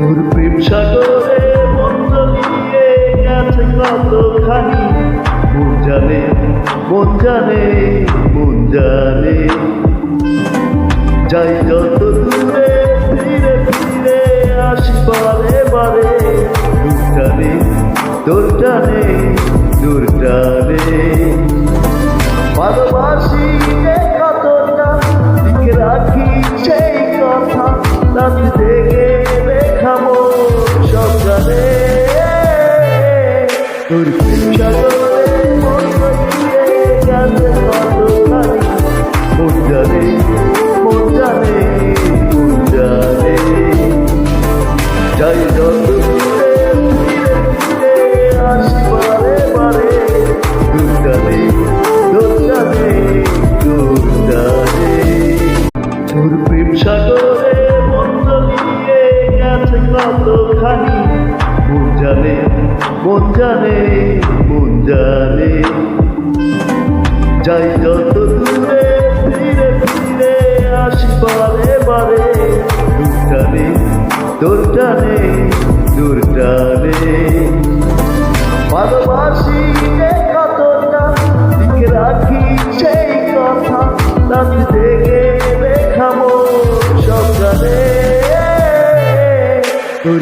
তোর প্রেম সাগরে মন্দ নিয়ে গেছে কতখানি, মন জানে মন জানে মন জানে। যাই যত দূরে ফিরে ফিরে আসি বারে বারে, দূর টানে দূর টানে দূর টানে। ভালোবাসি যে কতটা লিখে রাখি সেই কথা, রাত জেগে দেখাবো সব জানে। তোর প্রেম সাগরে মন দিয়ে গেছে কতখানি, মন জানে মন জানে মন জানে। যাই যত দূরে ফিরে ফিরে আসি বারে বারে, দূর টানে দূর টানে দূর টানে। তোর প্রেম সাগরে মন্দ নিয়ে গেছে কতখানি, মন জানে মন জানে মন জানে। যাই যত দূরে ফিরে ফিরে আসি বারে বারে, দূর টানে দূর টানে দূর টানে। ভালোবাসি যে কতটা লিখে রাখি সেই কথা, রাত জেগে দেখাবো সব জানে। তোর